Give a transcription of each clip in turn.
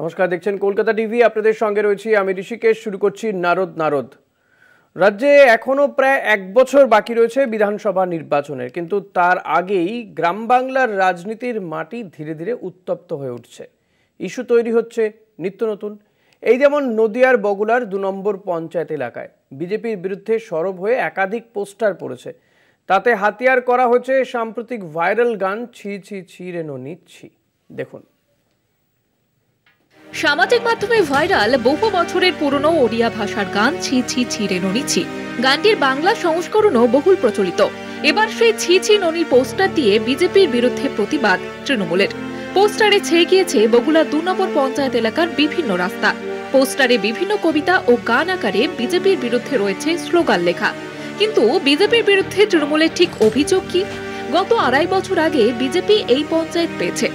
নমস্কার, দেখছেন কলকাতা টিভি। আপনাদের সঙ্গে রয়েছি আমি ঋষিকেশ। শুরু করছি নারদ। রাজ্যে এখনো প্রায় 1 বছর বাকি রয়েছে বিধানসভা নির্বাচনের, কিন্তু তার আগেই গ্রাম বাংলার রাজনীতির মাটি ধীরে ধীরে উত্তপ্ত হয়ে উঠছে। ইস্যু তৈরি হচ্ছে নিত্য নতুন। এই যেমন নদিয়ার বগুলার 2 নম্বর পঞ্চায়েত এলাকায় বিজেপির বিরুদ্ধে সরব হয়ে একাধিক পোস্টার পড়েছে। তাতে হাতিয়ার করা হয়েছে সাম্প্রতিক ভাইরাল গান ছি ছি ছি রে ননি ছি। দেখুন। সামাজিক মাধ্যমে ভাইরাল বহু বছরের পুরনো ওড়িয়া ভাষার গান ছি ছি ছি রে ননি ছি। গানটির বাংলা সংস্করণও বহুল প্রচলিত। এবার সেই ছি ছি ননির পোস্টার দিয়ে বিজেপির বিরুদ্ধে প্রতিবাদ তৃণমূলের। পোস্টারে ছেয়ে গিয়েছে বগুলা 2 নম্বর পঞ্চায়েত এলাকার বিভিন্ন রাস্তা। পোস্টারে বিভিন্ন কবিতা ও গান আকারে বিজেপির বিরুদ্ধে রয়েছে স্লোগান লেখা। কিন্তু বিজেপির বিরুদ্ধে তৃণমূলের ঠিক অভিযোগ কি? গত 2.5 বছর আগে বিজেপি এই পঞ্চায়েত পেয়েছে।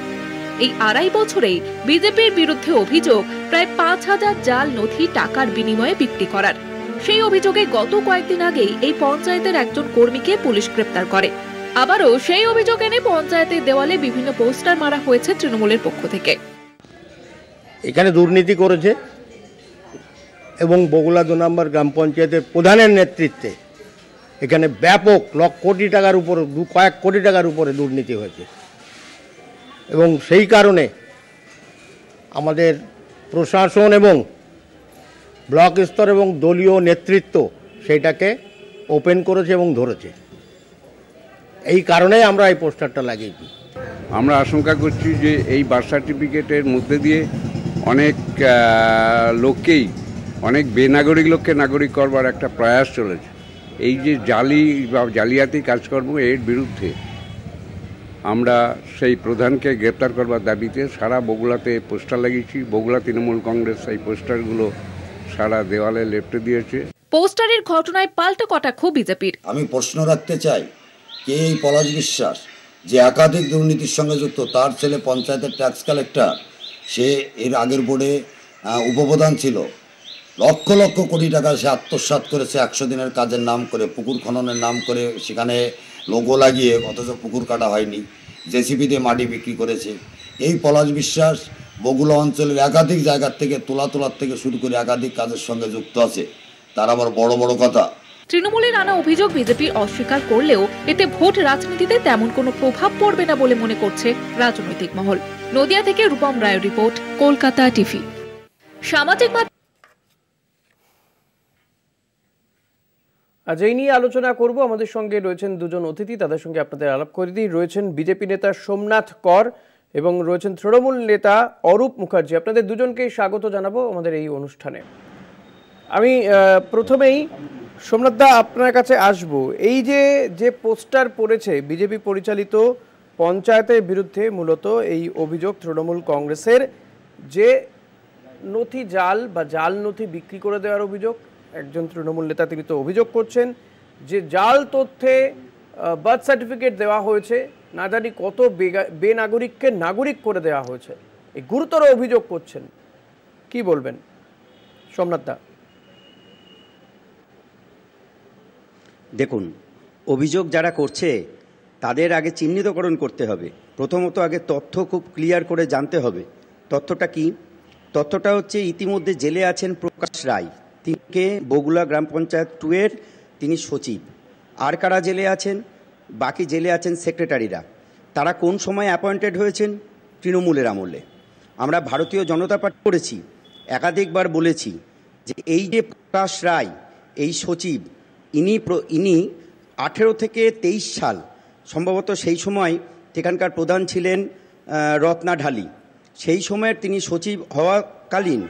এই 2.5 বছরেই বিজেপির বিরুদ্ধে অভিযোগ প্রায় 5,000 জাল নথি টাকার বিনিময়ে বিক্রি করার। সেই অভিযোগে গত কয়েকদিন আগেই এই পঞ্চায়েতের একজন কর্মীকে পুলিশ গ্রেপ্তার করে। আবারও সেই অভিযোগ এনে পঞ্চায়েতের দেওয়ালে বিভিন্ন পোস্টার মারা হয়েছে তৃণমূলের পক্ষ থেকে। এখানে দুর্নীতি করেছে এবং বগুলা 2 নম্বর গ্রাম পঞ্চায়েতের প্রধানের নেতৃত্বে এখানে ব্যাপক কয়েক কোটি টাকার উপরে দুর্নীতি হয়েছে এবং সেই কারণে আমাদের প্রশাসন এবং ব্লক স্তর এবং দলীয় নেতৃত্ব সেইটাকে ওপেন করেছে এবং ধরেছে। এই কারণেই আমরা এই পোস্টারটা লাগিয়েছি। আমরা আশঙ্কা করছি যে এই বার্থ সার্টিফিকেটের মধ্যে দিয়ে অনেক লোককেই, অনেক বেনাগরিক লোককে নাগরিক করবার একটা প্রয়াস চলেছে। এই যে জালি বা জালিয়াতি কাজকর্ম, এর বিরুদ্ধে আমরা সেই প্রধানকে গ্রেপ্তার করবার দাবিতে সারা বগুলাতে পোস্টার লাগিয়েছি। বগুলা তৃণমূল কংগ্রেস এই পোস্টারগুলো সারা দেওয়ালে লেপটে দিয়েছে। পোস্টারের ঘটনায় পাল্টা কটাক্ষ বিজেপির। আমি প্রশ্ন রাখতে চাই, কে এই পলাশ বিশ্বাস যে একাধিক দুর্নীতির সঙ্গে যুক্ত? তার ছেলে পঞ্চায়েতের ট্যাক্স কালেক্টর, সে এর আগের বোর্ডে উপপ্রধান ছিল। লক্ষ লক্ষ কোটি টাকা সে আত্মসাৎ করেছে 100 দিনের কাজের নাম করে, পুকুর খননের নাম করে, সেখানে লোগো লাগিয়ে, অথচ পুকুর কাটা হয়নি, জেসিবি দিয়ে মাটি বিক্রি করেছে। এই পলাশ বিশ্বাস বগুলা অঞ্চলের একাধিক জায়গার থেকে তোলার থেকে শুরু করে একাধিক কাজের সঙ্গে যুক্ত আছে। তার আবার বড় বড় কথা। তৃণমূলের আনা অভিযোগ বিজেপি অস্বীকার করলেও এতে ভোট রাজনীতিতে তেমন কোনো প্রভাব পড়বে না বলে মনে করছে রাজনৈতিক মহল। নদিয়া থেকে রূপম রায়ের রিপোর্ট, কলকাতা টিভি। সামাজিক আজ এই নিয়ে আলোচনা করব। আমাদের সঙ্গে রয়েছেন দুজন অতিথি, তাদের সঙ্গে আপনাদের আলাপ করে দিই। রয়েছেন বিজেপি নেতা সোমনাথ কর এবং রয়েছেন তৃণমূল নেতা অরূপ মুখার্জি। আপনাদের দুজনকেই স্বাগত জানাবো আমাদের এই অনুষ্ঠানে। আমি প্রথমেই সোমনাথ দা আপনার কাছে আসব। এই যে পোস্টার পড়েছে বিজেপি পরিচালিত পঞ্চায়েতের বিরুদ্ধে, মূলত এই অভিযোগ তৃণমূল কংগ্রেসের যে নথি জাল বা জাল নথি বিক্রি করে দেওয়ার অভিযোগ। একজন তৃণমূল নেতা তিনি তো অভিযোগ করছেন যে জাল তথ্যে বার্থ সার্টিফিকেট দেওয়া হয়েছে, না জানি কত বেনাগরিককে নাগরিক করে দেওয়া হয়েছে। এই গুরুতর অভিযোগ করছেন, কি বলবেন সোমনাথ দা? দেখুন, অভিযোগ যারা করছে তাদের আগে চিহ্নিতকরণ করতে হবে। প্রথমত আগে তথ্য খুব ক্লিয়ার করে জানতে হবে। তথ্যটা কি? তথ্যটা হচ্ছে ইতিমধ্যে জেলে আছেন প্রকাশ রায়, তিনিকে বগুলা গ্রাম পঞ্চায়েত 2 এর তিনি সচিব। আর কারা জেলে আছেন? বাকি জেলে আছেন সেক্রেটারিরা। তারা কোন সময় অ্যাপয়েন্টেড হয়েছেন? তৃণমূলের আমলে। আমরা ভারতীয় জনতা পার্টি করেছি, একাধিকবার বলেছি যে এই যে প্রকাশ রায়, এই সচিব, ইনি 18 থেকে 23 সাল সম্ভবত, সেই সময় সেখানকার প্রধান ছিলেন রত্না ঢালি। সেই সময়ের তিনি সচিব হওয়াকালীন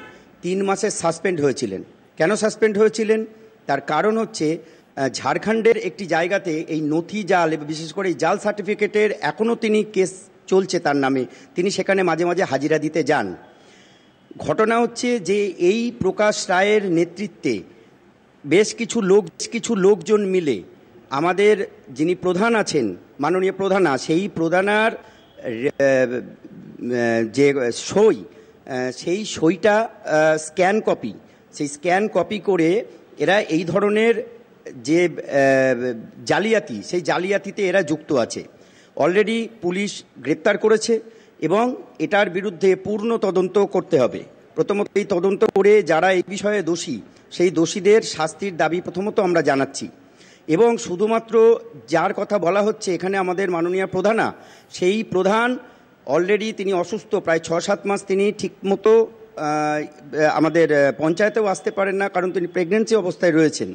3 মাসের সাসপেন্ড হয়েছিলেন। কেন সাসপেন্ড হয়েছিলেন? তার কারণ হচ্ছে ঝাড়খণ্ডের একটি জায়গাতে এই নথি জাল, বিশেষ করে এই জাল সার্টিফিকেটের এখনও তিনি কেস চলছে তার নামে, তিনি সেখানে মাঝে মাঝে হাজিরা দিতে যান। ঘটনা হচ্ছে যে এই প্রকাশ রায়ের নেতৃত্বে বেশ কিছু লোকজন মিলে আমাদের যিনি প্রধান আছেন, মাননীয় প্রধানা, সেই প্রধানার যে সেই সইটা স্ক্যান কপি করে এরা এই ধরনের যে জালিয়াতি, সেই জালিয়াতিতে এরা যুক্ত আছে। অলরেডি পুলিশ গ্রেপ্তার করেছে এবং এটার বিরুদ্ধে পূর্ণ তদন্ত করতে হবে। প্রথমত এই তদন্ত করে যারা এই বিষয়ে দোষী সেই দোষীদের শাস্তির দাবি প্রথমত আমরা জানাচ্ছি। এবং শুধুমাত্র যার কথা বলা হচ্ছে এখানে আমাদের মাননীয় প্রধানা, সেই প্রধান অলরেডি তিনি অসুস্থ, প্রায় 6-7 মাস তিনি ঠিকমতো আমাদের পঞ্চায়েতেও আসতে পারেন না, কারণ তিনি প্রেগন্যান্সি অবস্থায় রয়েছেন।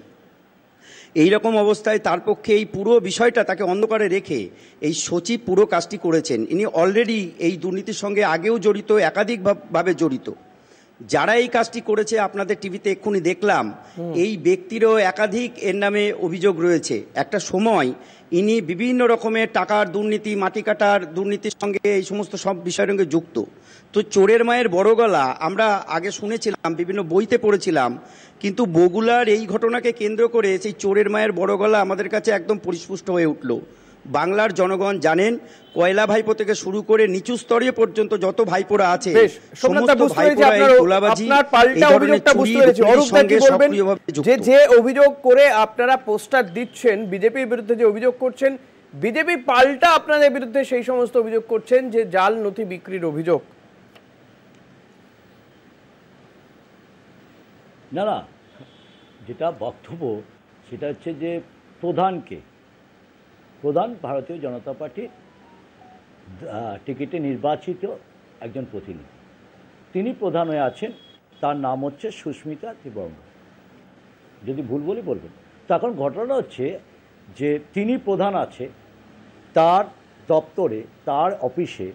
এই রকম অবস্থায় তার পক্ষে এই পুরো বিষয়টা তাকে অন্ধকারে রেখে এই সচিব পুরো কাজটি করেছেন। ইনি অলরেডি এই দুর্নীতির সঙ্গে আগেও জড়িত, একাধিকভাবে জড়িত। যারা এই কাজটি করেছে আপনাদের টিভিতে এক্ষুনি দেখলাম, এই ব্যক্তিরও একাধিক এর নামে অভিযোগ রয়েছে। একটা সময় ইনি বিভিন্ন রকমের টাকার দুর্নীতি, মাটি কাটার দুর্নীতির সঙ্গে এই সমস্ত সব বিষয়ের সঙ্গে যুক্ত। তো চোরের মায়ের বড় গলা আমরা আগে শুনেছিলাম, বিভিন্ন বইতে পড়েছিলাম, কিন্তু বগুড়ার এই ঘটনাকে কেন্দ্র করে সেই চোরের মায়ের বড় গলা আমাদের কাছে একদম পরিস্পুষ্ট হয়ে উঠল। বাংলার জনগণ জানেন, কয়লা ভাইপো থেকে শুরু করে নিচু স্তরে পর্যন্ত যত ভাইপোরা আছে যে অভিযোগ করে আপনারা পোস্টার দিচ্ছেন, বিজেপির বিরুদ্ধে যে অভিযোগ করছেন, বিজেপি পাল্টা আপনাদের বিরুদ্ধে সেই সমস্ত অভিযোগ করছেন যে জাল নথি বিক্রির অভিযোগ। না না, যেটা বক্তব্য সেটা হচ্ছে যে প্রধান ভারতীয় জনতা পার্টির টিকিটে নির্বাচিত একজন প্রতিনিধি, তিনি প্রধান হয়ে আছেন। তার নাম হচ্ছে সুস্মিতা ত্রিবঙ্গ, যদি ভুল বলি বলবেন। তো এখন ঘটনা হচ্ছে যে তিনি প্রধান আছে, তার দপ্তরে, তার অফিসে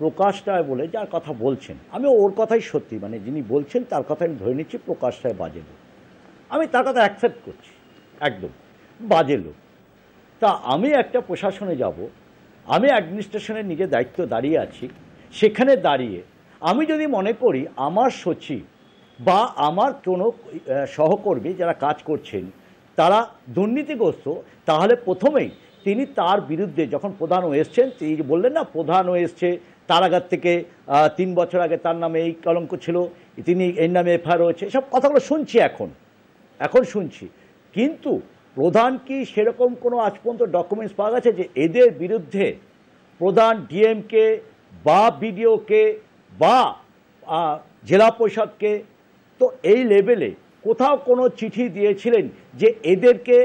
প্রকাশ রায় বলে যার কথা বলছেন, আমি ওর কথাই সত্যি, মানে যিনি বলছেন তার কথা আমি ধরে নিচ্ছি প্রকাশ রায় বাজে লোক, আমি তার কথা অ্যাকসেপ্ট করছি, একদম বাজে লোক। তা আমি একটা প্রশাসনে যাব, আমি অ্যাডমিনিস্ট্রেশনের নিজের দায়িত্ব দাঁড়িয়ে আছি, সেখানে দাঁড়িয়ে আমি যদি মনে করি আমার সচিব বা আমার কোনো সহকর্মী যারা কাজ করছেন তারা দুর্নীতিগ্রস্ত, তাহলে প্রথমেই তিনি তার বিরুদ্ধে, যখন প্রধান হয়ে এসছেন, তিনি বললেন না প্রধান হয়ে এসছে, তার আগের থেকে 3 বছর আগে তার নামে এই কলঙ্ক ছিল, তিনি এর নামে এফআইআর হয়েছে, সব কথাগুলো শুনছি এখন শুনছি। কিন্তু প্রধান কি সেরকম কোনো আজ পর্যন্ত ডকুমেন্টস পাওয়া গেছে যে এদের বিরুদ্ধে প্রধান ডিএমকে বা বিডিওকে বা জেলা পরিষদকে, তো এই লেভেলে কোথাও কোনো চিঠি দিয়েছিলেন যে এদেরকে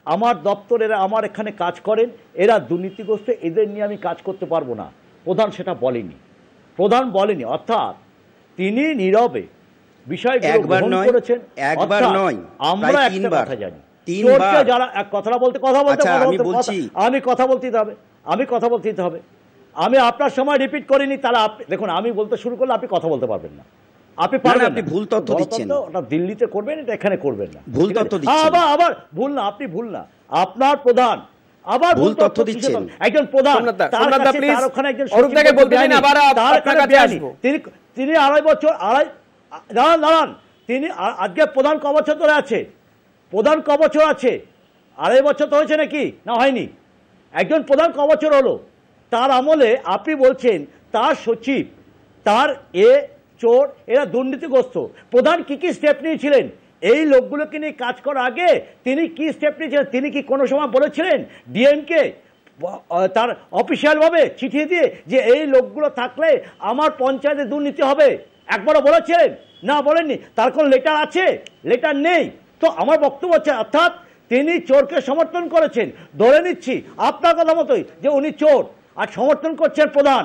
আমার দপ্তরেরা আমার এখানে কাজ করেন, এরা দুর্নীতিগ্রস্ত, এদের নিয়ে আমি কাজ করতে পারবো না? প্রধান সেটা বলেনি। অর্থাৎ তিনি নীরবে বিষয়গুলো গ্রহণ করেছেন। একবার নয়, আমরা একটা কথা জানি, চোরকে যারা কথা বলতে আমি কথা বলতে দিতে হবে। আমি আপনার সময় রিপিট করিনি, তাহলে দেখুন আমি বলতে শুরু করলে আপনি কথা বলতে পারবেন না, আপনি পারবেন, আপনি ভুল তথ্য দিচ্ছেন। ওটা দিল্লিতে করবেন, এটা এখানে করবেন না, ভুল তথ্য দিচ্ছেন। আবার ভুল না, আপনি ভুল না, আপনার প্রধান আবার ভুল তথ্য দিচ্ছেন। একজন প্রধান তার ওখানে একজন তিনি 2.5 বছর দাঁড়ান, তিনি আজকে প্রধান ক বছর ধরে আছে? প্রধান ক বছর আছে? 2.5 বছর তো হয়েছে নাকি? না হয়নি। একজন প্রধান ক বছর হলো? তার আমলে আপনি বলছেন তার সচিব, তার চোর, এরা দুর্নীতিগ্রস্ত। প্রধান কি স্টেপ নিয়েছিলেন এই লোকগুলোকে নিয়ে কাজ করার আগে? তিনি কি স্টেপ নিয়েছিলেন? তিনি কি কোনো সময় বলেছিলেন ডিএমকে তার অফিসিয়ালভাবে চিঠি দিয়ে যে এই লোকগুলো থাকলে আমার পঞ্চায়েতে দুর্নীতি হবে? একবারও বলেছিলেন? না, বলেননি। তার কোন লেটার আছে? লেটার নেই। তো আমার বক্তব্য হচ্ছে, অর্থাৎ তিনি চোরকে সমর্থন করেছেন, ধরে নিচ্ছি আপনার কথা মতোই যে উনি চোর, আর সমর্থন করছেন প্রধান,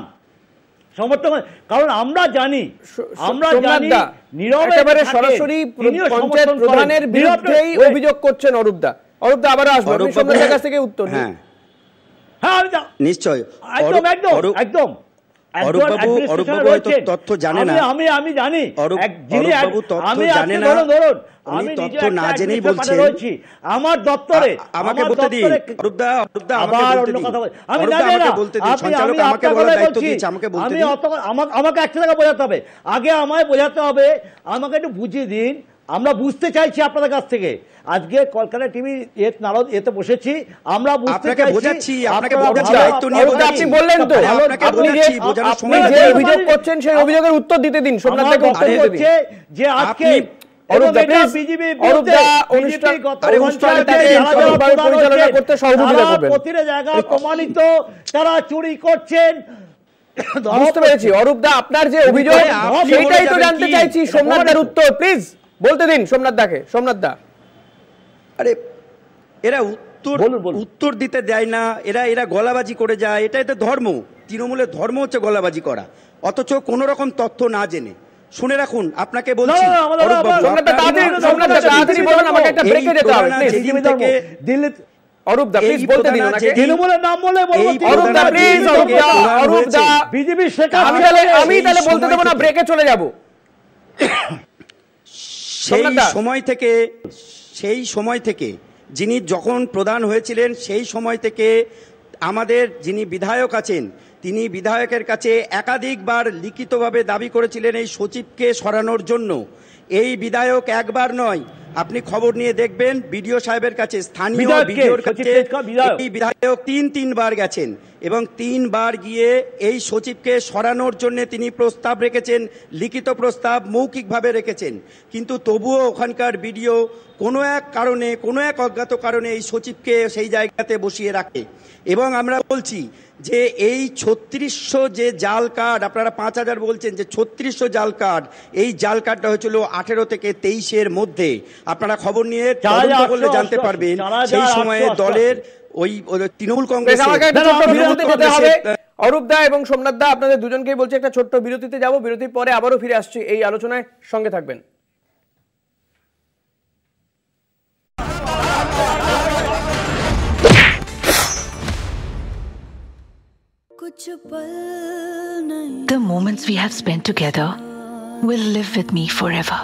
সমর্থন। কারণ আমরা জানি নীরবে সরাসরি পঞ্চায়েত প্রধানের বিরুদ্ধেই অভিযোগ করছেন অরূপদা। আবার আসবো, আপনি সোমনাথের কাছ থেকে উত্তর দিন। হ্যাঁ, নিশ্চয়। একদম অরূপবাবু তথ্য জানে না, আমি জানি। আমি তথ্য না জেনেই বলছেন। আমার দপ্তরে আমাকে বলতে দিন, অরূপদা আমি জানি না, আমাকে একটা জায়গা বোঝাতে হবে, আগে আমায় বোঝাতে হবে, আমাকে একটু বুঝিয়ে দিন। আমরা বুঝতে চাইছি আপনাদের কাছ থেকে। আজকে কলকাতা টিভি এতে বসেছি, আমরা বুঝতে চাইছি। আপনি বললেন তো, আপনি যে অভিযোগ করছেন সেই অভিযোগের উত্তর দিতে দিন। সোমনাথকে উত্তর দিতে দিন যে আজকে প্রতিটা জায়গায় প্রমাণিত তারা চুরি করছেন, বুঝতে পেরেছি। অরূপ দা, আপনার যে অভিযোগ সেটাই তো জানতে চাইছি। সোমনাথ দার উত্তর প্লিজ বলতে দিন সোমনাথ দাকে। সোমনাথ দা, আরে এরা উত্তর দিতে দেয় না, এরা গলাবাজি করে যায়, এটা এদের ধর্ম। তৃণমূলের ধর্ম হচ্ছে গলাবাজি করা, অথচ কোন রকম তথ্য না জেনে। শুনে রাখুন, আপনাকে বলছি, অরূপ দা প্লিজ বলতে দিন ওনাকে। তৃণমূলের নাম বলে অরূপ দা প্লিজ, অরূপ দা বিজেপি আমি তাহলে বলতে দেবো না, ব্রেকে চলে যাব। সেই সময় থেকে যিনি যখন প্রধান হয়েছিলেন, সেই সময় থেকে আমাদের যিনি বিধায়ক আছেন, তিনি বিধায়কের কাছে একাধিকবার লিখিতভাবে দাবি করেছিলেন এই সচিবকে সরানোর জন্য। এই বিধায়ক একবার নয়, আপনি খবর নিয়ে দেখবেন, বিডিও সাহেবের কাছে, স্থানীয় বিডিওর কাছে এই বিধায়ক তিনবার গেছেন এবং 3 বার গিয়ে এই সচিবকে সরানোর জন্য তিনি প্রস্তাব রেখেছেন, লিখিত প্রস্তাব মৌখিকভাবে রেখেছেন। কিন্তু তবুও ওখানকার বিডিও কোনো এক কারণে, কোনো এক অজ্ঞাত কারণে এই সচিবকে সেই জায়গাতে বসিয়ে রাখে। এবং আমরা বলছি যে এই 3600 যে জাল কার্ড, আপনারা 5000 বলছেন, যে 3600 জাল কার্ড, এই জাল কার্ডটা হয়েছিল 18 থেকে 23-এর মধ্যে। আপনারা খবর নিয়ে তদন্ত করলে জানতে পারবেন সেই সময়ে দলের ওই তৃণমূল কংগ্রেস। অরূপ দা এবং সোমনাথ দা, আপনাদের দুজনকেই বলছি একটা ছোট্ট বিরতিতে যাব, বিরতির পরে আবারও ফিরে আসছি এই আলোচনায়, সঙ্গে থাকবেন। The moments we have spent together will live with me forever.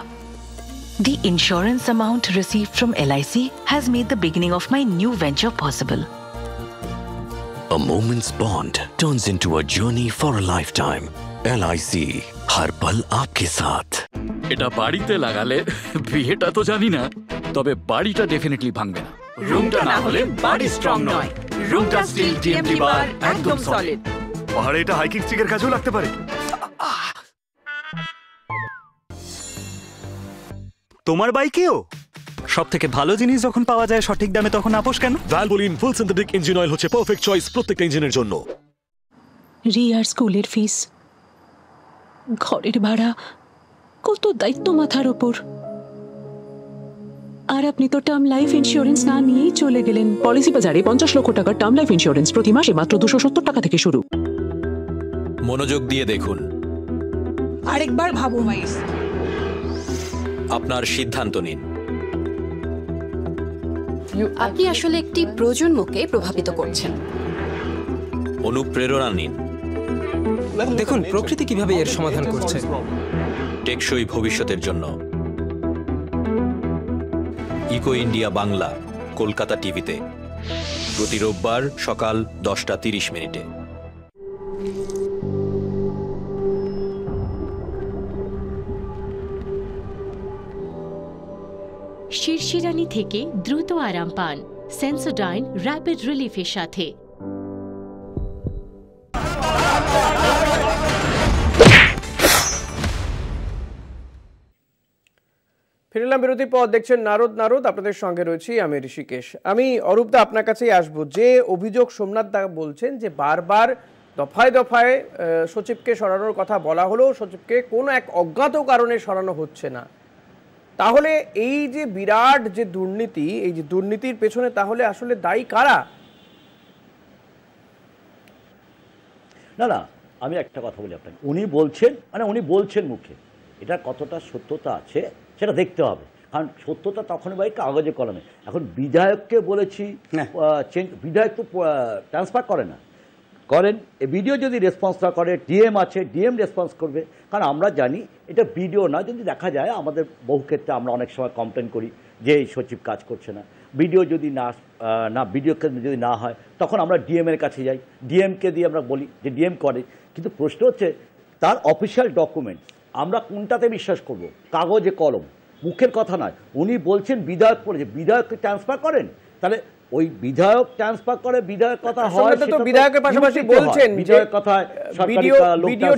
The insurance amount received from LIC has made the beginning of my new venture possible. A moment's bond turns into a journey for a lifetime. LIC, हर पल आपके साथ। এটা বাড়িতে লাগালে বিয়েটা তো জানি না, তবে বাড়িটা ডেফিনেটলি ভাঙবে না। রুমটা না হলে বাড়ি স্ট্রং নয়। রুমটা স্টিল টিএমটি বার একদম সলিড। পাহাড়ে এটা হাইকিং স্টিকের কাছেও লাগতে পারে। তোমার বাইকেও সবথেকে ভালো জিনিস যখন পাওয়া যায় সঠিক দামে, তখন আপোষ কেন? ভ্যালভোলিন ফুল সিনথেটিক ইঞ্জিন অয়েল হচ্ছে পারফেক্ট চয়েস প্রত্যেকটা ইঞ্জিনের জন্য। রিয়ার স্কুলের ফিস, ঘরের ভাড়া, কত দায়িত্ব মাথার ওপর। আর আপনি তো টার্ম লাইফ ইন্স্যুরেন্স না নিয়েই চলে গেলেন। পলিসি বাজারে 50 লক্ষ টাকার টার্ম লাইফ ইন্স্যুরেন্স প্রতি মাসে মাত্র 270 টাকা থেকে শুরু। মনোযোগ দিয়ে দেখুন, আরেকবার ভাবুন, আপনার সিদ্ধান্ত নিন। আপনি আসলে একটি প্রজন্মকে প্রভাবিত করছেন। অনুপ্রেরণা নিন, দেখুন প্রকৃতি কিভাবে এর সমাধান করছে। টেকসই ভবিষ্যতের জন্য ইকো ইন্ডিয়া বাংলা, কলকাতা টিভিতে প্রতি রোববার সকাল 10:30। শিরশিরানি থেকে দ্রুত আরাম পান সেন্সোডাইন র্যাপিড রিলিফের সাথে। ফিরলাম বিরতির পর, দেখছেন নারদ, আপনাদের সঙ্গে রয়েছি আমি ঋষিকেশ। আমি অরূপ দা আপনার কাছেই আসবো। যে অভিযোগ সোমনাথ দা বলছেন যে বারবার দফায় দফায় সচিবকে সরানোর কথা বলা হলো, সচিবকে কোনো এক অজ্ঞাত কারণে সরানো হচ্ছে না, তাহলে এই যে বিরাট যে দুর্নীতি, এই যে দুর্নীতির পেছনে তাহলে আসলে দায়ী কারা? না, আমি একটা কথা বলি আপনাকে। উনি বলছেন মুখে, এটা কতটা সত্যতা আছে সেটা দেখতে হবে, কারণ সত্যতা তখন ভাই কাগজে কলমে। এখন বিধায়ককে বলেছি, বিধায়ক তো ট্রান্সফার করেন, এ বিডিও যদি রেসপন্স না করে, ডিএম আছে, ডিএম রেসপন্স করবে। কারণ আমরা জানি এটা বিডিও না, যদি দেখা যায় আমাদের বহু ক্ষেত্রে আমরা অনেক সময় কমপ্লেন করি যে এই সচিব কাজ করছে না। বিডিও যদি বিডিওকে যদি না হয়, তখন আমরা ডিএমের কাছে যাই, ডিএমকে দিয়ে আমরা বলি যে ডিএম করে। কিন্তু প্রশ্ন হচ্ছে তার অফিসিয়াল ডকুমেন্টস আমরা কোনটাতে বিশ্বাস করব? কাগজে কলম, মুখের কথা নয়। উনি বলছেন বিধায়ক করেছে, বিধায়ককে ট্রান্সফার করেন, তাহলে ওই বিধায়ক ট্রান্সফার করে, বিধায়ক কথা হয়, তো বিধায়কের পাশাপাশি বলছেন বিধায়ক কথায় ভিডিও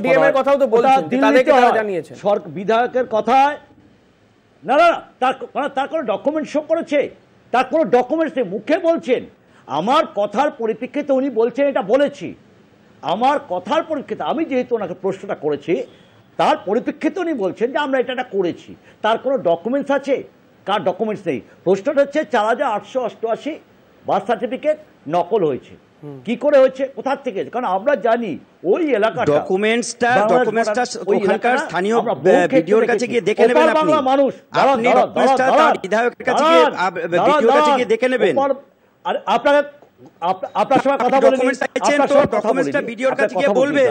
ডিএম এর কথাও তো বলছেন, তাদেরকে তারা জানিয়েছেন বিধায়কের কথায়। না, তার কোনো ডকুমেন্ট শো করেছে? তার কোনো ডকুমেন্টস নেই, মুখে বলছেন। আমার কথার পরিপ্রেক্ষিতে উনি বলছেন এটা বলেছি। আমার কথার পরিপ্রেক্ষিতে আমি যেহেতু ওনাকে প্রশ্নটা করেছি তার পরিপ্রেক্ষিতে উনি বলছেন যে আমরা এটা করেছি, তার কোনো ডকুমেন্টস আছে? কার ডকুমেন্টস নেই। প্রশ্নটা হচ্ছে 4888 বার্থ সার্টিফিকেট নকল হয়েছে, কি করে হয়েছে, কোথা থেকে? কারণ আমরা জানি ওই এলাকাটা ডকুমেন্টসটা ওখানকার স্থানীয় ভিডিওর কাছে গিয়ে দেখে নেবেন আপনি। মানুষ আপনি ডকুমেন্টসটা তার বিধায়কের কাছে গিয়ে ভিডিওর কাছে গিয়ে দেখে নেবেন। আর আপনার সঙ্গে কথা বলে ডকুমেন্টসটা ভিডিওর কাছে গিয়ে বলবেন।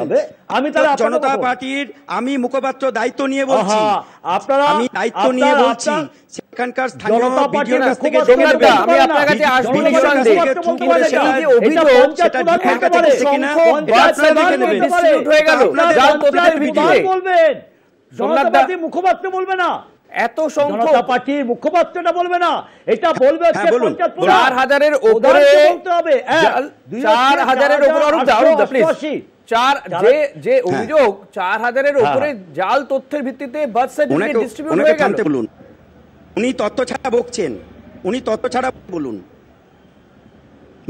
আমি তাহলে জনতা পার্টির আমি মুখপাত্র দায়িত্ব নিয়ে বলছি, আমি দায়িত্ব নিয়ে বলছি সেখানকার স্থানীয় ভিডিওর কাছ থেকে দেখে নেবেন। আমি আপনার কাছে আসবো নিঃসন্দেহে, কিন্তু সেই যে অভিযোগ সেটা ভিডিওর কাছে দেখে কিনা আপনারা দেখে নেবেন। ডিসপিউট হয়ে গেল জাল তথ্যের ভিত্তিতে বলবেন, জনতা পার্টির মুখপাত্র বলবে না, এত সংখ্যক জনতা পার্টির মুখপাত্রটা বলবে না, এটা বলবে 4000-এর উপরে বলতে হবে। 4000-এর উপরে যে অভিযোগ 4000-এর উপরে জাল তথ্যের ভিত্তিতে বার্থ সার্টিফিকেট ডিস্ট্রিবিউট হয়ে গেল। বলুন, উনি তথ্য ছাড়া বকছেন, উনি তথ্য ছাড়া বলুন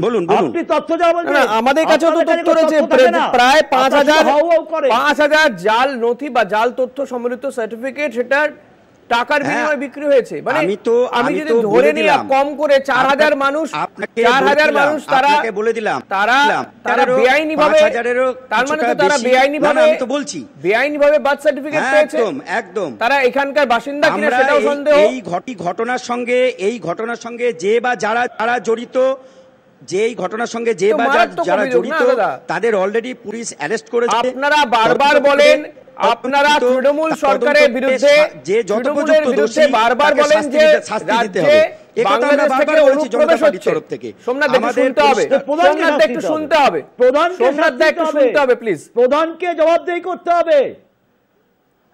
বলুন বলুন। আপনি তথ্য যা বলছেন, আমাদের কাছে তো তথ্য রয়েছে প্রায় 5000 জাল নথি বা জাল তথ্য সম্বলিত সার্টিফিকেট সেটা টাকার বিনিময়ে বিক্রি হয়েছে। মানে আমি যদি ধরে নিই কম করে 4000 মানুষ বলে দিলাম তারা বেআইনি ভাবে, তার মানে তো তারা বেআইনি ভাবে, আমি তো বলছি বেআইনি ভাবে বার্থ সার্টিফিকেট পেয়েছে। একদম তারা এখানকার বাসিন্দা কিনা সেটাও সন্দেহ। এই ঘটনার সঙ্গে যে বা যারা জড়িত, যেই ঘটনার সঙ্গে যে বা যারা জড়িত তাদের অলরেডি পুলিশ অ্যারেস্ট করেছে। আপনারা বারবার বলেন, আপনারা তৃণমূল সরকারের বিরুদ্ধে, যে যতপর্যন্ত দোষী বারবার বলেন যে রাজ্যে বাংলাদেশ থেকে অনুপ্রবেশ হচ্ছে। সোমনাথ একটু শুনতে হবে, সোমনাথ একটু শুনতে হবে প্লিজ, প্রধানকে জবাবদেহি করতে হবে।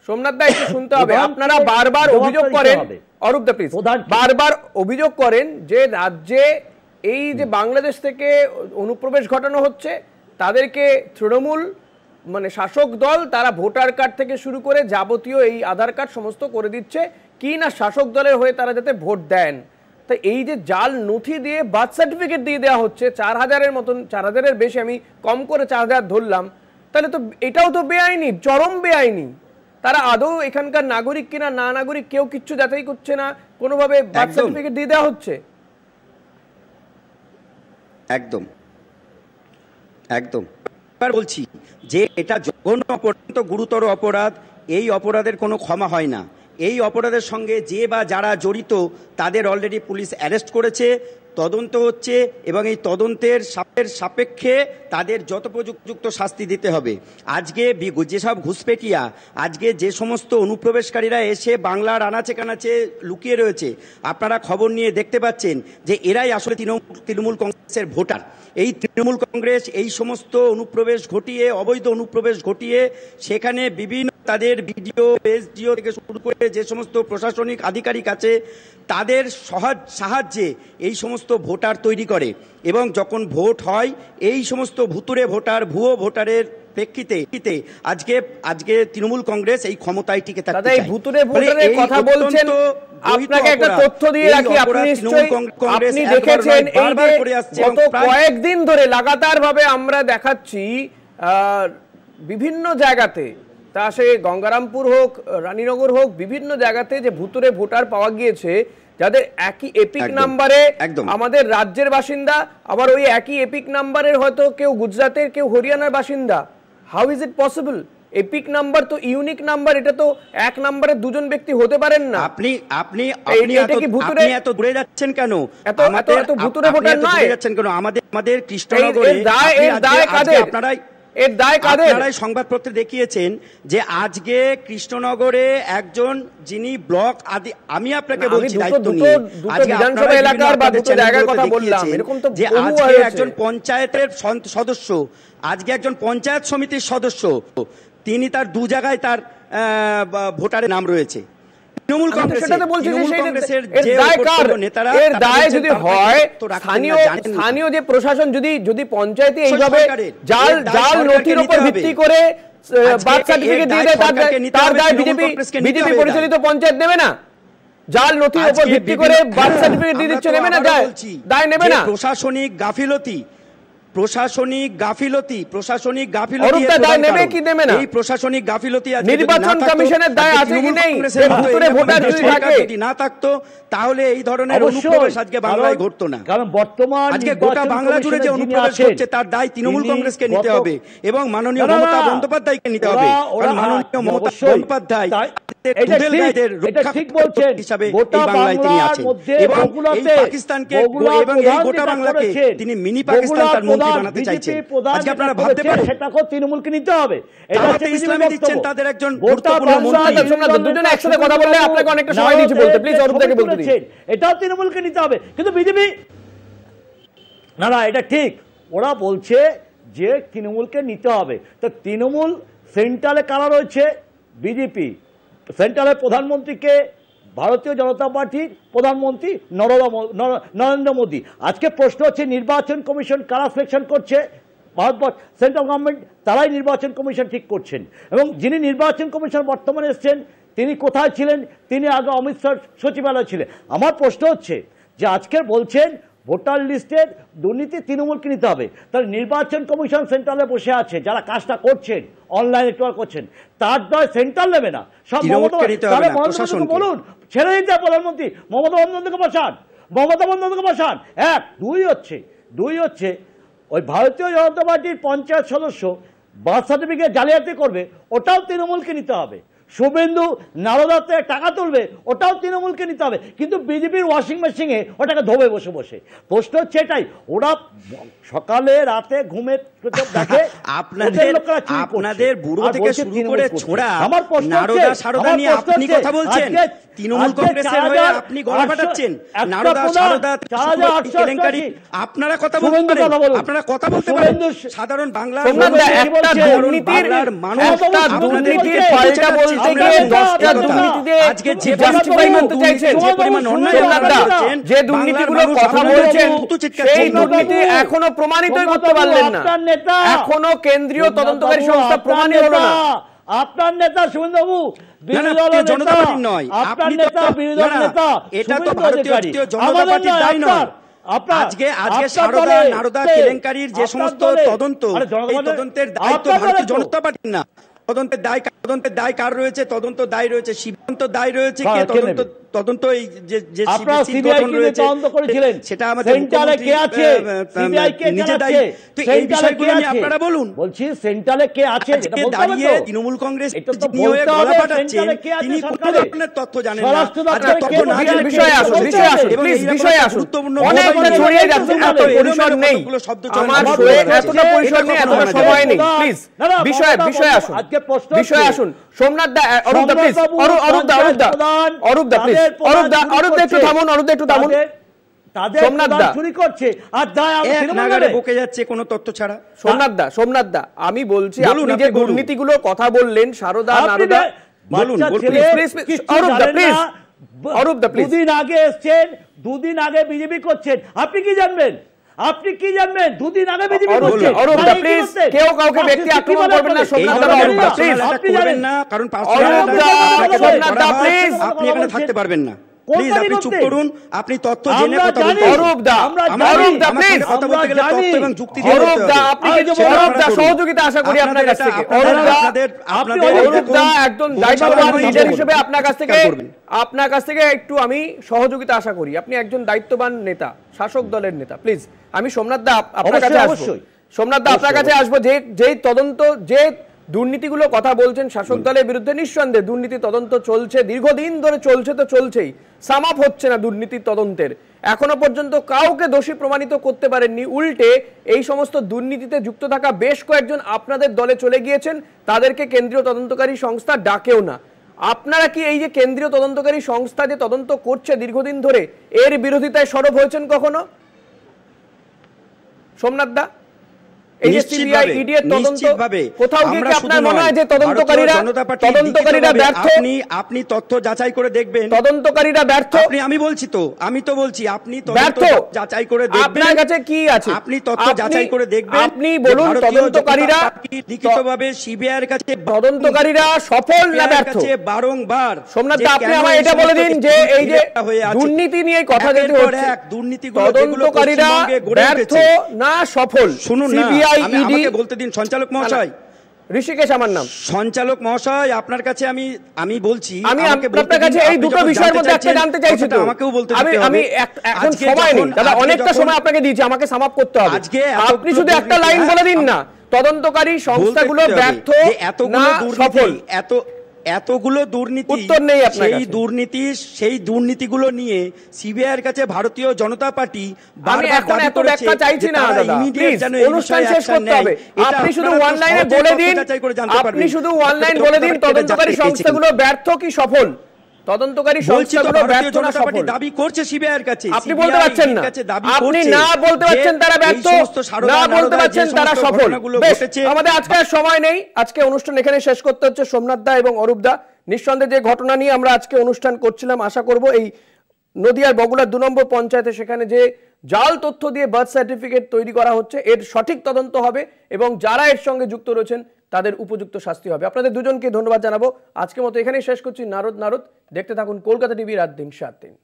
সোমনাথ দা একটু শুনতে হবে। আপনারা বারবার অভিযোগ করেন, অরূপ দা প্লিজ, বারবার অভিযোগ করেন যে রাজ্যে এই যে বাংলাদেশ থেকে অনুপ্রবেশ ঘটানো হচ্ছে তাদেরকে তৃণমূল মানে শাসক দল তারা ভোটার কার্ড থেকে শুরু করে যাবতীয় এই আধার কার্ড সমস্ত করে দিচ্ছে কি না শাসক দলের হয়ে তারা যাতে ভোট দেন। তো এই যে জাল নথি দিয়ে বার্থ সার্টিফিকেট দিয়ে দেওয়া হচ্ছে 4000-এর মতন, 4000-এর বেশি, আমি কম করে 4000 ধরলাম, তাহলে তো এটাও তো বেআইনি, চরম বেআইনি। তারা আদৌ এখানকার নাগরিক কিনা না নাগরিক কেউ কিচ্ছু যাচাই করছে না, কোনোভাবে বার্থ সার্টিফিকেট দিয়ে দেওয়া হচ্ছে। একদম একদম বলছি যে এটা জঘন্য অত্যন্ত গুরুতর অপরাধ, এই অপরাধের কোনো ক্ষমা হয় না। এই অপরাধের সঙ্গে যে বা যারা জড়িত তাদের অলরেডি পুলিশ অ্যারেস্ট করেছে, তদন্ত হচ্ছে এবং এই তদন্তের সাপেক্ষে তাদের যথোপযুক্ত শাস্তি দিতে হবে। আজকে যেসব ঘুষপেটিয়া, আজকে যে সমস্ত অনুপ্রবেশকারীরা এসে বাংলার আনাচে কানাচে লুকিয়ে রয়েছে, আপনারা খবর নিয়ে দেখতে পাচ্ছেন যে এরাই আসলে তৃণমূল কংগ্রেসের ভোটার। এই তৃণমূল কংগ্রেস এই সমস্ত অনুপ্রবেশ ঘটিয়ে, অবৈধ অনুপ্রবেশ ঘটিয়ে সেখানে বিভিন্ন তাদের বিডিও, এসডিও থেকে শুরু করে যে সমস্ত প্রশাসনিক আধিকারিক আছে তাদের সাহায্যে এই সমস্ত ভোটার তৈরি করে এবং যখন ভোট হয় এই সমস্ত ভুতুরে ভোটার, ভুয়ো ভোটারের প্রেক্ষিতে আজকে তৃণমূল কংগ্রেস এই ক্ষমতায় টিকে থাকতে চায়। এই ভুতুরে ভোটারের কথা বলছেন, আপনাকে একটা তথ্য দিয়ে রাখি, আপনি দেখেছেন এই যে গত কয়েকদিন ধরে লাগাতার ভাবে আমরা দেখাচ্ছি বিভিন্ন জায়গাতে, তা সে গঙ্গারামপুর হোক, রানীনগর হোক, বিভিন্ন জায়গাতে যে ভুতুরে ভোটার পাওয়া গিয়েছে যাদের একই এপিক নাম্বারে আমাদের রাজ্যের বাসিন্দা, আবার ওই একই এপিক নাম্বারের হয়তো কেউ গুজরাটের, কেউ হরিয়ানার বাসিন্দা। How is it possible? Epic number তো ইউনিক নাম্বার, এটা তো এক নাম্বারে দুজন ব্যক্তি হতে পারেন না। আপনি এত দূরে যাচ্ছেন কেন? এত ভুতুরে ভোটার নয় যাচ্ছেন কেন? আমাদের কৃষ্ণনগরে এর দায় কাদের? আপনারাই সংবাদপত্রে দেখিয়েছেন যে আজকে কৃষ্ণনগরে একজন যিনি ব্লক আমি আপনাকে বলছি দায়িত্ব নিয়ে, আজকে বিধানসভা এলাকার বা দুটো জায়গার কথা বললাম, এরকম তো যে আজকে একজন পঞ্চায়েতের সদস্য, আজকে একজন পঞ্চায়েত সমিতির সদস্য, তিনি তার দু জায়গায় তার ভোটারের নাম রয়েছে। তৃণমূল কংগ্রেসের স্থানীয় যে প্রশাসন যদি পঞ্চায়েতে এইভাবে জাল নথির উপর ভিত্তি করে বার্থ সার্টিফিকেট দিয়ে দেয়, তার দায় বিজেপি পরিচালিত পঞ্চায়েত নেবে না? জাল নথির উপর ভিত্তি করে বার্থ সার্টিফিকেট দিয়ে দিচ্ছে, নেবে না? দায় নেবে না? প্রশাসনিক গাফিলতি, প্রশাসনিক গাফিলতি অরূপদা দায় নেবে কি নেবে না? এই প্রশাসনিক গাফিলতি নির্বাচন কমিশনের দায় আছে কি নেই? ভোটার যদি থাকে না থাকতো তাহলে এই ধরনের অনুপ্রবেশ আজকে বাংলায় ঘটতো না। কারণ বর্তমান আজকে গোটা বাংলা জুড়ে যে অনুপ্রবেশ হচ্ছে তার দায় তৃণমূল কংগ্রেসকে নিতে হবে এবং মাননীয় মমতা বন্দ্যোপাধ্যায়কে নিতে হবে। কারণ মাননীয় মমতা বন্দ্যোপাধ্যায় এটা ঠিক বলছেন, গোটা বাংলার মধ্যে বগুড়াতে পাকিস্তানকে এবং এই গোটা বাংলাকে তিনি মিনি পাকিস্তান তার মন্ত্রী বানাতে চাইছেন। আজকে আপনারা ভাবতে পারেন সেটাকে তৃণমূলকে নিতে হবে। এটা ইসলামে দিচ্ছেন তাদের একজন গুরুত্বপূর্ণ মন্ত্রী। দুজনে একসাথে কথা বললে আপনাকে অনেকটা সময় দিয়েছি বলতে, প্লিজ অরূপদাকে বলতে দিন। এটাও তৃণমূলকে নিতে হবে, কিন্তু বিজেপি না, এটা ঠিক। ওরা বলছে যে তৃণমূলকে নিতে হবে। তো তৃণমূল সেন্ট্রালে কারা রয়েছে? বিজেপি। সেন্ট্রালের প্রধানমন্ত্রীকে ভারতীয় জনতা পার্টির প্রধানমন্ত্রী নরেন্দ্র মোদী। আজকে প্রশ্ন হচ্ছে নির্বাচন কমিশন কারা সিলেকশন করছে? ভারতবর্ষ সেন্ট্রাল গভর্নমেন্ট, তারাই নির্বাচন কমিশন ঠিক করছেন। এবং যিনি নির্বাচন কমিশন বর্তমানে এসছেন তিনি কোথায় ছিলেন? তিনি আগে অমিত শাহ সচিবালয় ছিলেন। আমার প্রশ্ন হচ্ছে যে আজকের বলছেন ভোটার লিস্টের দুর্নীতি তৃণমূলকে নিতে হবে, তাহলে নির্বাচন কমিশন সেন্ট্রালে বসে আছে, যারা কাজটা করছেন অনলাইনে করছেন, তার দায় সেন্ট্রাল নেবে না, সব বলুন ছেড়ে দিতে প্রধানমন্ত্রী মমতা বন্দ্যোপাধ্যায়কে বসান। এক। দুই হচ্ছে ওই ভারতীয় জনতা পার্টির পঞ্চায়েত সদস্য বার্থ সার্টিফিকেট জালিয়াতি করবে, ওটাও তৃণমূলকে নিতে হবে। শুভেন্দু নারদাতে টাকা তুলবে, ওটাও তৃণমূলকে নিতে হবে। কিন্তু বিজেপির ওয়াশিং মেশিনে ওটাকে ধোবে বসে বসে। প্রশ্ন হচ্ছে এটাই, ওরা সকালে রাতে ঘুমে দেখে আপনাদের বুড়ো থেকে শুরু করে ছোড়া নারদা সারদা নিয়ে আপনি কথা বলছেন, তৃণমূল কংগ্রেসের হয়ে আপনি গলা ফাটাচ্ছেন। নারদা সারদা কেলেঙ্কারি আপনারা কথা বলতে পারেন, আপনারা কথা বলতে পারেন। সাধারণ বাংলার আজকে যে পরিমাণ অন্যায় যে দুর্নীতিগুলো কথা বলছেন সেই দুর্নীতি এখনো প্রমাণিতই করতে পারলেন না। এখনো কেন্দ্রীয় তদন্তকারী সংস্থা প্রমাণই হলো না। আপনার নেতা শুভেন্দুবাবু জনতা পার্টির নয়, আপনি এটা তো ভারতীয় জনতা পার্টির দায় নয়। আজকে সারদা নারদা কেলেঙ্কারির যে সমস্ত তদন্ত, এই তদন্তের দায়িত্ব ভারতীয় জনতা পার্টির না। তদন্তের দায় কার রয়েছে? তদন্ত দায় রয়েছে সীমান্ত, দায় রয়েছে কে? তদন্ত এই যে সেটা আমাদের নিজে দায়ী। তো এই বিষয়গুলো নিয়ে আপনারা বলুন। বলছি সেন্ট্রালে কে আছে দাঁড়িয়ে তৃণমূল কংগ্রেস গলা ফাটাচ্ছেন, তিনি কোন ধরনের তথ্য জানেন না। বিষয়ে আসুন। অনেকটা ছড়িয়ে যাচ্ছে, এত পরিসর নেই, আমার এতটা পরিসর নেই, এতটা সময় নেই। প্লিজ বিষয়ে আসুন। সোমনাথ দা, অরূপদা প্লিজ, অরূপদা প্লিজ, অরূপদা একটু থামুন, একটু থামুন। সোমনাথ দা চুরি করছে আর বকে যাচ্ছে কোনো তথ্য ছাড়া। সোমনাথ দা আমি বলছি, আপনি যে দুর্নীতিগুলো কথা বললেন সারদা নারদা, অরূপদা প্লিজ, দুদিন আগে বিজেপি করছেন, আপনি কি জানবেন? দুদিন আগে বিজেপি করছেন। অরূপদা প্লিজ, কেউ কাউকে ব্যক্তি আক্রমণ করবেন না। সোমনাথ দা, অরূপদা প্লিজ, আপনি করবেন না, কারণ সোমনাথ দা প্লিজ, আপনি এখানে থাকতে পারবেন না। প্লিজ আপনি চুপ করুন, আপনি তথ্য জেনে কথা বলতে। অরূপদা প্লিজ, কথা বলতে গেলে তথ্য এবং যুক্তি দিয়ে অরূপদা অরূপদা সহযোগিতা আশা করি আপনার কাছ থেকে। অরূপদা একজন দায়িত্ববান লিডার হিসেবে আপনার কাছ থেকে একটু আমি সহযোগিতা আশা করি। আপনি একজন দায়িত্ববান নেতা, শাসক দলের নেতা। প্লিজ আমি সোমনাথ দা আপনার কাছে আসবো। সোমনাথ দা আপনার কাছে আসবো। যেই তদন্ত, যে দুর্নীতিগুলো কথা বলছেন শাসক দলের বিরুদ্ধে, নিঃসন্দেহে দুর্নীতি তদন্ত চলছে, দীর্ঘদিন ধরে চলছে, তো চলছেই, সাম আপ হচ্ছে না দুর্নীতির তদন্তের। এখনো পর্যন্ত কাউকে দোষী প্রমাণিত করতে পারেননি। উল্টে এই সমস্ত দুর্নীতিতে যুক্ত থাকা বেশ কয়েকজন আপনাদের দলে চলে গিয়েছেন, তাদেরকে কেন্দ্রীয় তদন্তকারী সংস্থা ডাকেও না। আপনারা কি এই যে কেন্দ্রীয় তদন্তকারী সংস্থা যে তদন্ত করছে দীর্ঘদিন ধরে, এর বিরোধিতায় সরব হয়েছেন কখনো? সোমনাথ দা এই যে সিবিআই ইডি এর তদন্ত কোথাও গিয়ে কি আপনার মনে হয় যে তদন্তকারীরা ব্যর্থ? আপনি তথ্য যাচাই করে দেখবেন তদন্তকারীরা ব্যর্থ। আমি বলছি তো, আমি তো বলছি আপনি ব্যর্থ যাচাই করে দেখবেন। আপনার কাছে কি আছে? আপনি তথ্য যাচাই করে দেখবেন। আপনি বলুন তদন্তকারীরা লিখিতভাবে সিবিআই এর কাছে তদন্তকারীরা সফল না ব্যর্থ? বারংবার সোমনাথ দা আপনি আমায় এটা বলে দিন যে এই যে দুর্নীতি নিয়ে কথা যেতে হচ্ছে, তদন্তকারীরা ব্যর্থ না সফল? শুনুন না, আমাকে বলতে দিন সঞ্চালক মহাশয়। ঋষিকেশ আমার নাম। সঞ্চালক মহাশয় আপনার কাছে আমি বলছি, আমি আপনার কাছে এই দুটো বিষয়ের মধ্যে একটা জানতে চাইছি তো। আমাকেও বলতে দিতে হবে। আমি এখন সময় নেই দাদা, অনেকটা সময় আপনাকে দিয়েছি, আমাকে সাম আপ করতে হবে। আপনি শুধু একটা লাইন বলে দিন না, তদন্তকারী সংস্থাগুলো ব্যর্থ না সফল? এতগুলো দুর্নীতি, উত্তর নেই আপনার কাছে। সেই দুর্নীতিগুলো নিয়ে সিবিআই এর কাছে ভারতীয় জনতা পার্টি আমি এখন এত ব্যাখ্যা চাইছি না দাদা, প্লিজ অনুষ্ঠান শেষ করতে হবে। আপনি শুধু ওয়ান লাইনে বলে দিন, আপনি শুধু ওয়ান লাইন বলে দিন তদন্তকারী সংস্থাগুলো ব্যর্থ কি সফল? তদন্তকারী সংস্থাগুলো ব্যর্থ না সফল? দাবি করছে সিবিআই এর কাছে, আপনি বলতে পারছেন না। আপনি না বলতে পারছেন তারা ব্যর্থ, না বলতে পারছেন তারা সফল। আমাদের আজকে আর সময় নেই, আজকে অনুষ্ঠান এখানে শেষ করতে হচ্ছে। সোমনাথ দা এবং অরূপ দা, নিঃসন্দেহে যে ঘটনা নিয়ে আমরা আজকে অনুষ্ঠান করছিলাম, আশা করব এই নদিয়ার বগুড়া 2 নম্বর পঞ্চায়েতে সেখানে যে জাল তথ্য দিয়ে বার্থ সার্টিফিকেট তৈরি করা হচ্ছে এর সঠিক তদন্ত হবে এবং যারা এর সঙ্গে যুক্ত রয়েছেন তাদের উপযুক্ত শাস্তি হবে। আপনাদের দুজনকে ধন্যবাদ জানাবো। আজকের মতো এখানেই শেষ করছি। নারদ দেখতে থাকুন কলকাতা টিভি, রাত দিন 7 দিন।